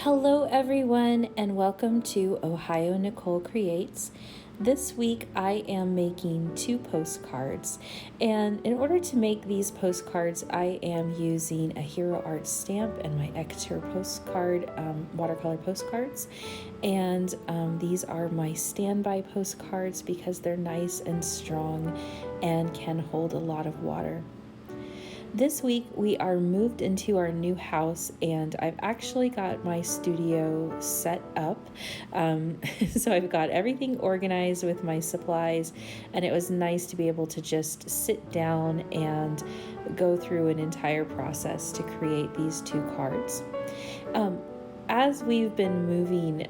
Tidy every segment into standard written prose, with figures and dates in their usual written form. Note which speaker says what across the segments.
Speaker 1: Hello, everyone, and welcome to Ohio Nicole Creates. This week, I am making 2 postcards, and in order to make these postcards, I am using a Hero Art stamp and my Etchr Postcard Watercolor Postcards, and these are my standby postcards because they're nice and strong and can hold a lot of water. This week we are moved into our new house and I've actually got my studio set up. So I've got everything organized with my supplies, and it was nice to be able to just sit down and go through an entire process to create these 2 cards. As we've been moving,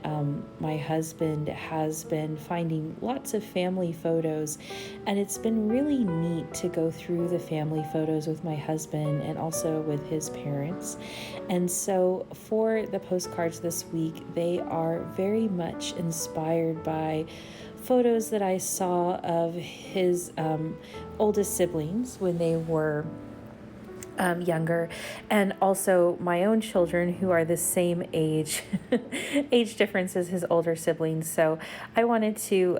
Speaker 1: my husband has been finding lots of family photos, and it's been really neat to go through the family photos with my husband and also with his parents. And so for the postcards this week, they are very much inspired by photos that I saw of his oldest siblings when they were younger, and also my own children who are the same age difference as his older siblings. So I wanted to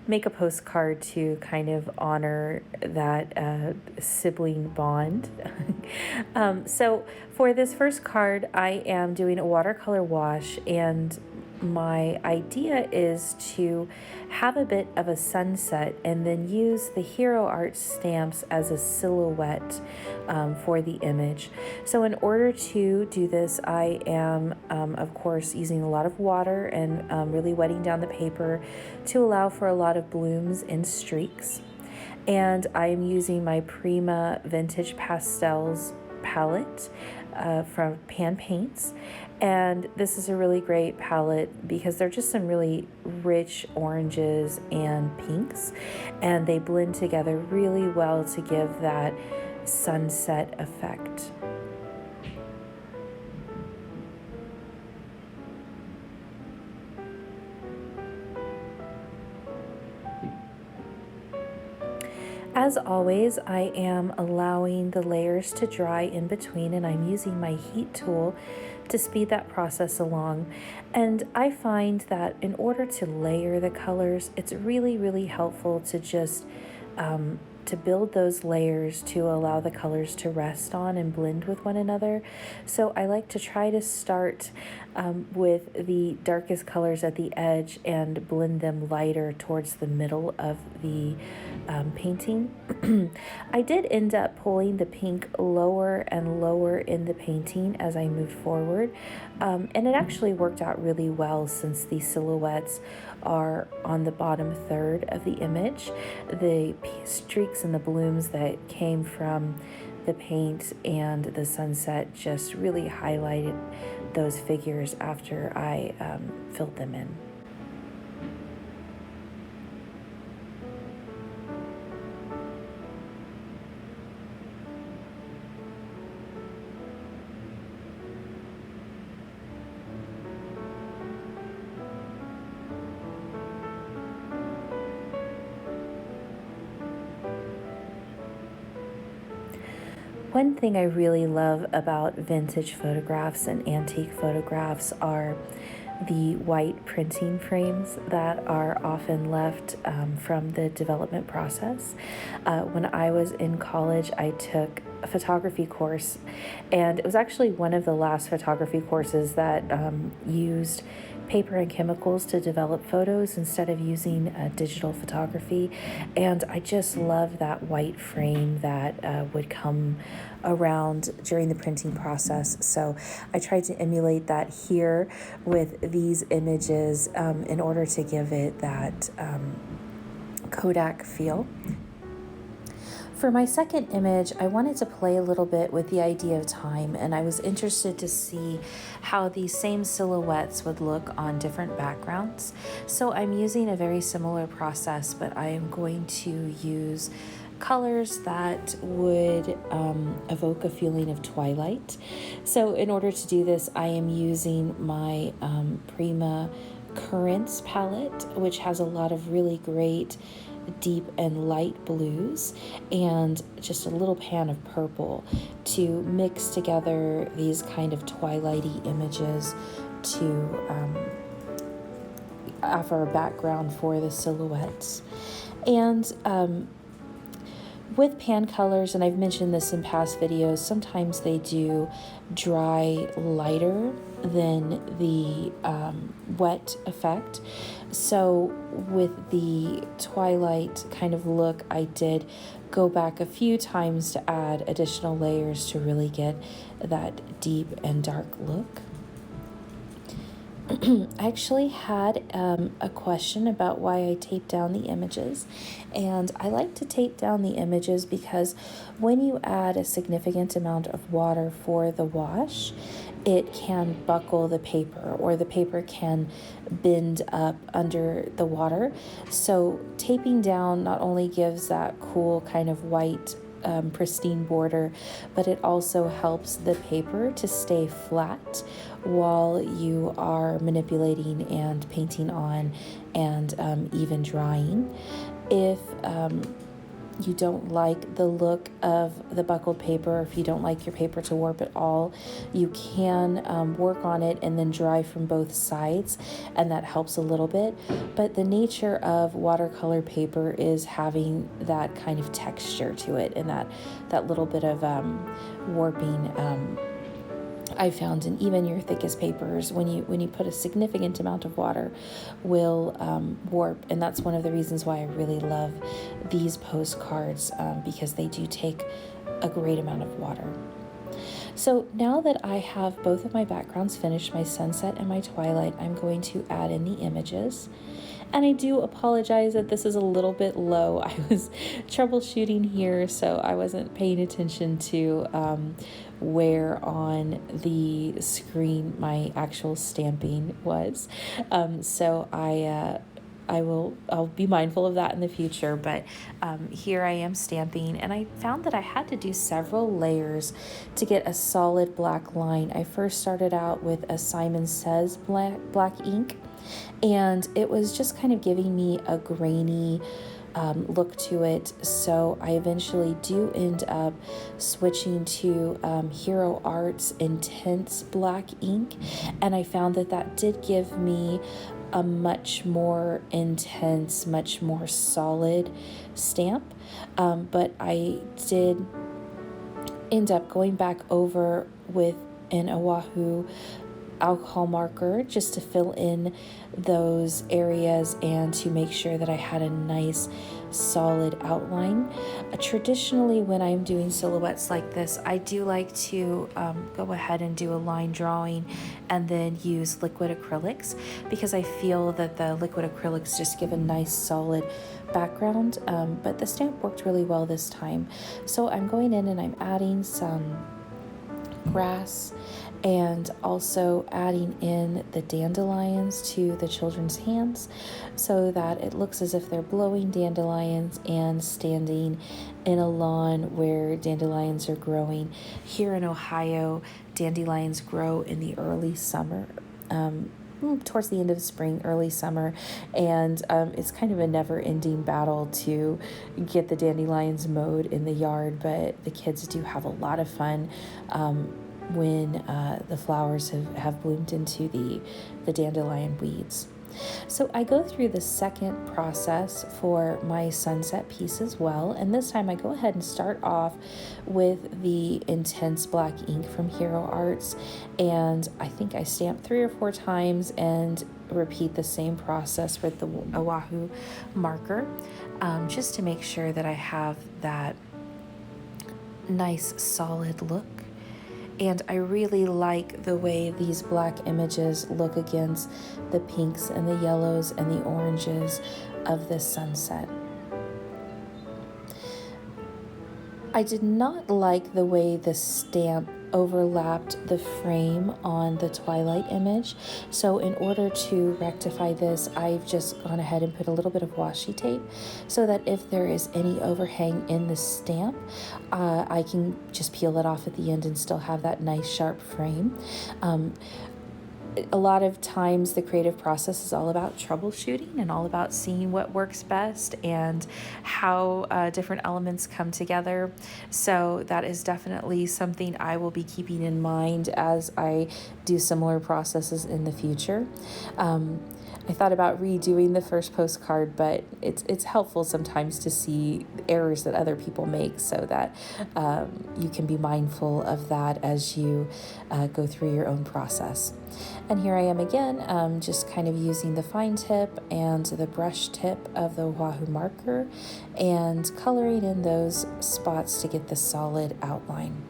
Speaker 1: make a postcard to kind of honor that sibling bond. So for this first card, I am doing a watercolor wash, and my idea is to have a bit of a sunset and then use the Hero Art stamps as a silhouette for the image. So in order to do this, I am of course using a lot of water and really wetting down the paper to allow for a lot of blooms and streaks. And I am using my Prima Vintage Pastels palette from Pan Paints, and this is a really great palette because they're just some really rich oranges and pinks, and they blend together really well to give that sunset effect. As always, I am allowing the layers to dry in between, and I'm using my heat tool to speed that process along. And I find that in order to layer the colors, it's really helpful to just to build those layers to allow the colors to rest on and blend with one another. So I like to try to start with the darkest colors at the edge and blend them lighter towards the middle of the painting. I did end up pulling the pink lower and lower in the painting as I moved forward, and it actually worked out really well since the silhouettes are on the bottom third of the image. The streaks and the blooms that came from the paint and the sunset just really highlighted those figures after I filled them in. One thing I really love about vintage photographs and antique photographs are the white printing frames that are often left from the development process. When I was in college, I took a photography course, and it was actually one of the last photography courses that used paper and chemicals to develop photos instead of using digital photography. And I just love that white frame that would come around during the printing process. So I tried to emulate that here with these images in order to give it that Kodak feel. For my second image, I wanted to play a little bit with the idea of time, and I was interested to see how these same silhouettes would look on different backgrounds. So I'm using a very similar process, but I am going to use colors that would evoke a feeling of twilight. So in order to do this, I am using my Prima Currents palette, which has a lot of really great deep and light blues and just a little pan of purple to mix together these kind of twilighty images to offer a background for the silhouettes. And with pan colors, and I've mentioned this in past videos, sometimes they do dry lighter than the wet effect. So with the twilight kind of look, I did go back a few times to add additional layers to really get that deep and dark look. I actually had a question about why I taped down the images, and I like to tape down the images because when you add a significant amount of water for the wash, it can buckle the paper, or the paper can bend up under the water. So taping down not only gives that cool kind of white pristine border, but it also helps the paper to stay flat while you are manipulating and painting on and even drying. If you don't like the look of the buckled paper, if you don't like your paper to warp at all, you can work on it and then dry from both sides, and that helps a little bit. But the nature of watercolor paper is having that kind of texture to it and that little bit of warping. I found in even your thickest papers, when you put a significant amount of water, will warp, and that's one of the reasons why I really love these postcards, because they do take a great amount of water. So now that I have both of my backgrounds finished, my sunset and my twilight, I'm going to add in the images. And I do apologize that this is a little bit low. I was troubleshooting here, so I wasn't paying attention to where on the screen my actual stamping was. So I'll be mindful of that in the future, but here I am stamping, and I found that I had to do several layers to get a solid black line. I first started out with a Simon Says black ink, and it was just kind of giving me a grainy look to it. So I eventually do end up switching to Hero Art's intense black ink, and I found that did give me a much more intense, much more solid stamp. But I did end up going back over with an Ohuhu alcohol marker just to fill in those areas and to make sure that I had a nice solid outline. Traditionally, when I'm doing silhouettes like this, I do like to go ahead and do a line drawing and then use liquid acrylics, because I feel that the liquid acrylics just give a nice solid background, but the stamp worked really well this time. So I'm going in and I'm adding some grass and also adding in the dandelions to the children's hands so that it looks as if they're blowing dandelions and standing in a lawn where dandelions are growing. Here in Ohio, dandelions grow in the early summer, towards the end of spring, early summer, and it's kind of a never-ending battle to get the dandelions mowed in the yard, but the kids do have a lot of fun when the flowers have bloomed into the dandelion weeds. So I go through the second process for my sunset piece as well, and this time I go ahead and start off with the intense black ink from Hero Arts, and I think I stamp 3 or 4 times and repeat the same process with the Ohuhu marker, just to make sure that I have that nice solid look. And I really like the way these black images look against the pinks and the yellows and the oranges of this sunset. I did not like the way the stamp overlapped the frame on the twilight image. So in order to rectify this, I've just gone ahead and put a little bit of washi tape so that if there is any overhang in the stamp, I can just peel it off at the end and still have that nice sharp frame. a lot of times the creative process is all about troubleshooting and all about seeing what works best and how different elements come together. So that is definitely something I will be keeping in mind as I do similar processes in the future. I thought about redoing the first postcard, but it's helpful sometimes to see errors that other people make, so that you can be mindful of that as you go through your own process. And here I am again, just kind of using the fine tip and the brush tip of the Ohuhu marker and coloring in those spots to get the solid outline.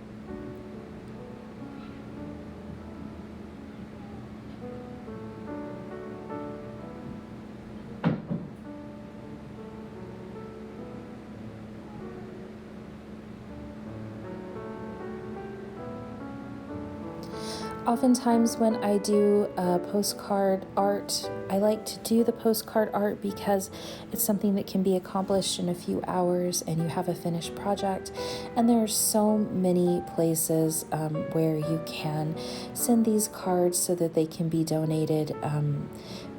Speaker 1: Oftentimes when I do postcard art, I like to do the postcard art because it's something that can be accomplished in a few hours and you have a finished project. And there are so many places where you can send these cards so that they can be donated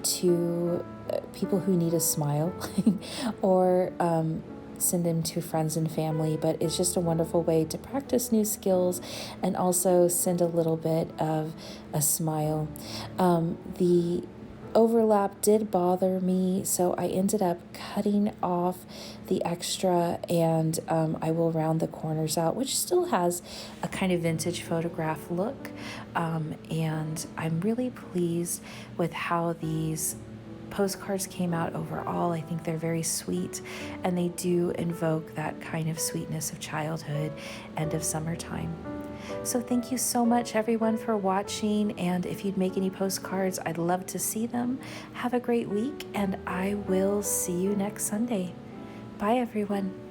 Speaker 1: to people who need a smile or send them to friends and family, but it's just a wonderful way to practice new skills and also send a little bit of a smile. The overlap did bother me, so I ended up cutting off the extra, and I will round the corners out, which still has a kind of vintage photograph look, and I'm really pleased with how these postcards came out overall. I think they're very sweet, and they do invoke that kind of sweetness of childhood and of summertime. So thank you so much, everyone, for watching, and if you'd make any postcards, I'd love to see them. Have a great week, and I will see you next Sunday. Bye, everyone.